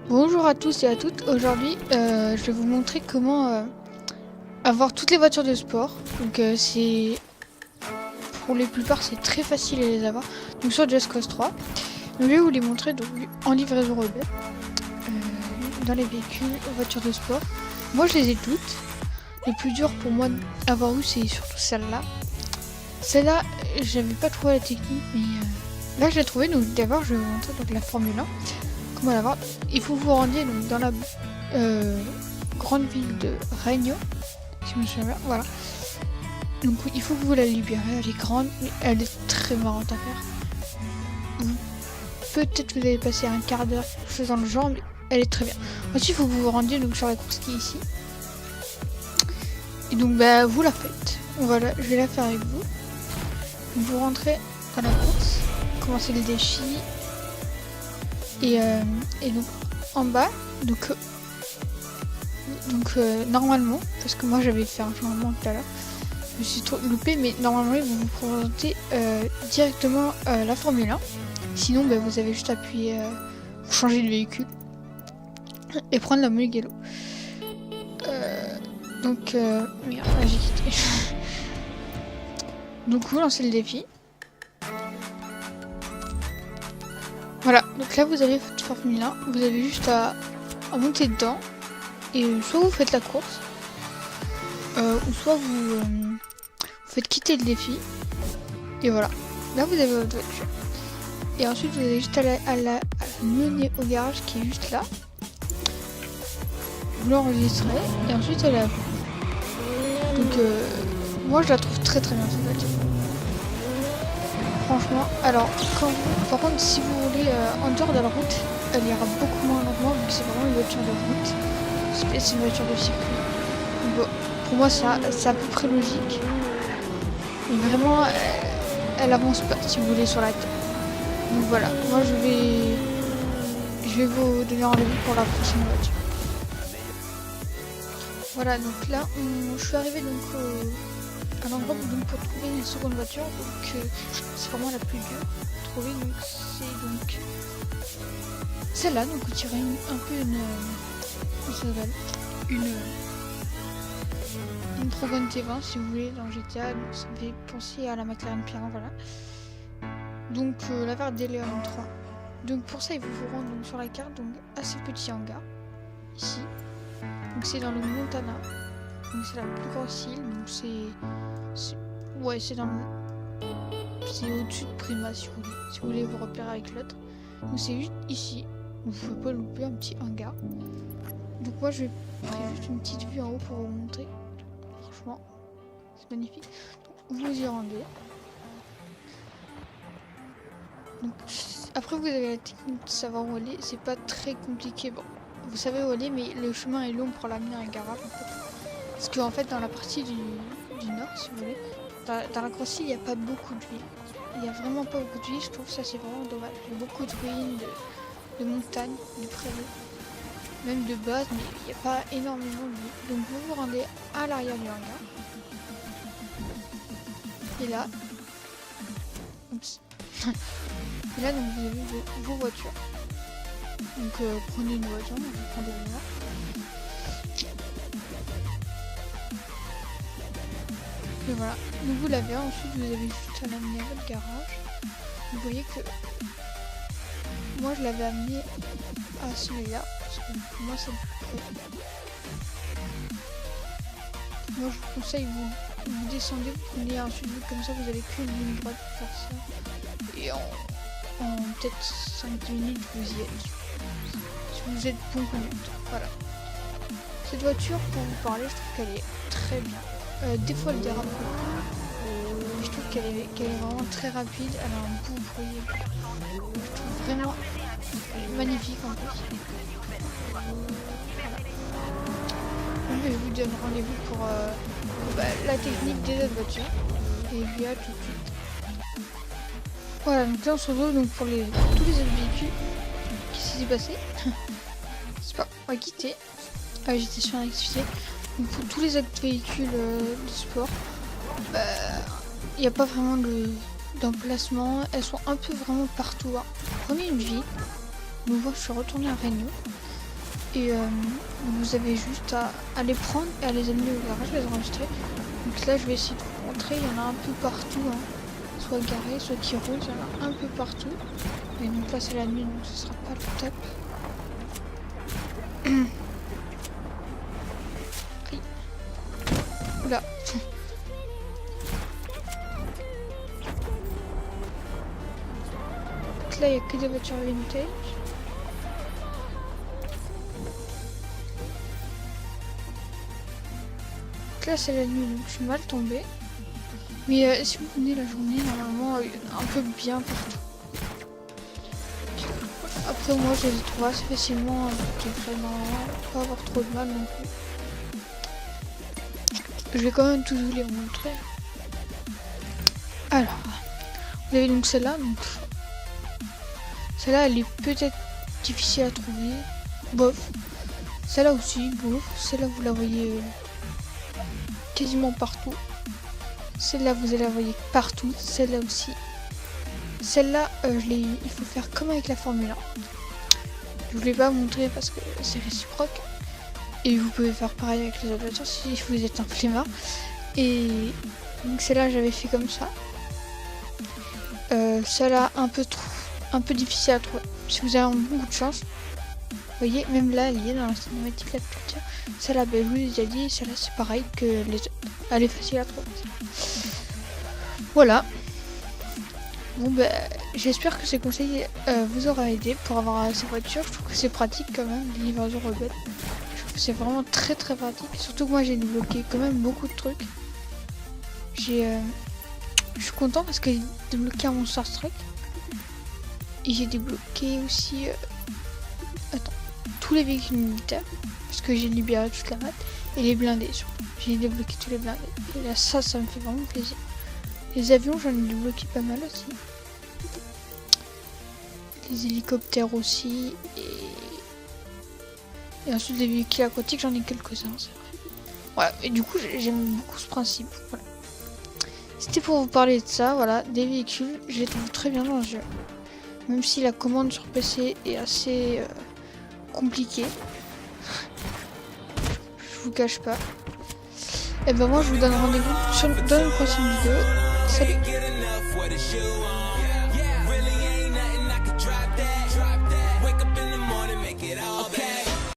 Bonjour à tous et à toutes. Aujourd'hui, je vais vous montrer comment avoir toutes les voitures de sport. Donc, pour les plupart, c'est très facile à les avoir. Donc, sur Just Cause 3, donc, je vais vous les montrer donc, en livraison rebelle dans les véhicules, voitures de sport. Moi, je les ai toutes. Le plus dur pour moi d'avoir eu, c'est surtout celle-là. Celle-là, j'avais pas trouvé la technique, mais là, je l'ai trouvée. Donc, d'abord, je vais vous montrer donc, la Formule 1. Comment l'avoir? Il faut vous rendre donc dans la grande ville de Regno, si je me souviens bien, voilà. Donc il faut que vous la libérez, elle est grande, mais elle est très marrante à faire. Peut-être que vous allez passer un quart d'heure, quelque chose dans le genre, mais elle est très bien. Ensuite il faut que vous vous rendiez donc sur la course qui est ici. Et donc bah vous la faites. Voilà, je vais la faire avec vous. Donc, vous rentrez dans la course, commencez le défi. Et donc en bas, donc normalement, parce que moi j'avais fait un changement tout à l'heure, je me suis loupé, mais normalement ils vont vous présenter directement la Formule 1. Sinon bah, vous avez juste appuyé pour changer de véhicule et prendre la Mugello. Merde, là j'ai quitté. Donc vous lancez le défi. Voilà, donc là vous avez votre Formule 1, vous avez juste à monter dedans et soit vous faites la course, ou soit vous faites quitter le défi. Et voilà, là vous avez votre voiture. Et ensuite vous avez juste à la mener au garage qui est juste là. Vous l'enregistrez et ensuite elle est à vous. Donc moi je la trouve très très bien cette voiture. Franchement, alors par contre si vous roulez en dehors de la route, elle ira beaucoup moins lentement vu que c'est vraiment une voiture de route. C'est une voiture de circuit. Donc, bon, pour moi c'est à peu près logique. Mais vraiment elle avance pas si vous voulez sur la tête. Donc voilà, moi je vais vous donner rendez-vous pour la prochaine voiture. Voilà, donc là je suis arrivée donc à l'endroit pour trouver une seconde voiture, donc c'est vraiment la plus dure à trouver, donc c'est donc celle-là, donc vous tirez un peu une Progon T20 si vous voulez dans GTA, donc ça me fait penser à la McLaren Piran, voilà. Donc la verte Léon 3. Donc pour ça il faut vous rendre donc, sur la carte, donc à ce petit hangar, ici. Donc c'est dans le Montana. Donc c'est la plus grosse île, donc c'est au-dessus de Prima si vous voulez vous repérer avec l'autre. Donc c'est juste ici, vous ne pouvez pas louper un petit hangar. Donc moi je vais prendre juste une petite vue en haut pour vous montrer. Franchement, c'est magnifique. Donc, vous y rendez. Donc, après vous avez la technique de savoir où aller, c'est pas très compliqué. Bon, vous savez où aller, mais le chemin est long pour l'amener à un garage en fait. Parce qu'en fait dans la partie du nord, si vous voulez, dans la grosse île, il n'y a pas beaucoup de villes. Il n'y a vraiment pas beaucoup de villes, je trouve ça c'est vraiment dommage. Il y a beaucoup de ruines, de montagnes, de prairies, même de base, mais il n'y a pas énormément de villes. Donc vous vous rendez à l'arrière du hangar. Et là, oups. Et là donc vous avez vos voitures. Donc prenez une voiture, je vais prendre une là. Et voilà, donc vous l'avez, ensuite vous avez juste à l'amener à votre garage. Vous voyez que moi je l'avais amené à celui-là, parce que pour moi c'est le plus près. Moi je vous conseille, vous descendez, vous prenez un sud comme ça, vous avez qu'une ligne droite pour faire ça. Et en peut-être 5 minutes vous y êtes. Si vous êtes bon conducteur, voilà. Cette voiture, pour vous parler, je trouve qu'elle est très bien. Des fois elle dérape beaucoup, mais je trouve qu'elle est vraiment très rapide, elle a un beau bruit, je trouve vraiment magnifique en plus. Voilà. Donc, je vous donne rendez-vous pour la technique des autres voitures, et je dis à tout de suite. Voilà, donc là on se retrouve donc pour tous les autres véhicules. Qu'est-ce qui s'est passé? C'est pas, on va quitter. Ah, j'étais sur un activité. Donc pour tous les autres véhicules de sport, il n'y a pas vraiment d'emplacement. Elles sont un peu vraiment partout. Hein. Prenez une ville. Donc moi je suis retournée à Regno. Et vous avez juste à les prendre et à les amener au garage, les enregistrer. Donc là je vais essayer de vous montrer, il y en a un peu partout, hein. Soit garés, soit qui roulent, il y en a un peu partout. Et donc là c'est la nuit, donc ce sera pas le top. Aïe. Oula. Donc là il n'y a que des voitures vintage. Là c'est la nuit donc je suis mal tombée. Mais si vous venez la journée, normalement il y en a un peu bien partout. Après moi je les ai trouvés assez facilement, donc je devrais normalement pas avoir trop de mal non plus. Je vais quand même tous vous les montrer. Alors, vous avez donc celle-là, donc celle-là elle est peut-être difficile à trouver, bof. Celle-là aussi, bof. Celle-là vous la voyez quasiment partout. Celle-là vous allez la voyez partout, celle-là aussi. Celle-là, il faut faire comme avec la Formule 1. Je voulais pas montrer parce que c'est réciproque. Et vous pouvez faire pareil avec les autres voitures si vous êtes un flemmard. Et donc celle-là j'avais fait comme ça. Celle-là un peu difficile à trouver. Si vous avez beaucoup de chance. Vous voyez, même là elle y est dans la cinématique la plus tire. Celle-là, ben, je vous l'ai déjà dit, celle-là c'est pareil que les autres. Elle est facile à trouver. Voilà. Bon ben, j'espère que ces conseils vous auront aidé pour avoir ces voitures. Je trouve que c'est pratique quand même, les livraisons rebelles. Je trouve que c'est vraiment très pratique. Surtout que moi j'ai débloqué quand même beaucoup de trucs. Je suis content parce que j'ai débloqué un Monster Truck. Et j'ai débloqué aussi tous les véhicules militaires. Parce que j'ai libéré toute la map. Et les blindés surtout. J'ai débloqué tous les blindés. Et là ça me fait vraiment plaisir. Les avions j'en ai débloqué pas mal aussi. Les hélicoptères aussi. Et ensuite les véhicules aquatiques j'en ai quelques-uns, c'est vrai. Ouais, et du coup j'aime beaucoup ce principe. Voilà. C'était pour vous parler de ça, voilà, des véhicules, je les trouve très bien dans ce jeu. Même si la commande sur PC est assez compliquée. Je vous cache pas. Et ben moi je vous donne rendez-vous dans une prochaine vidéo. Salut.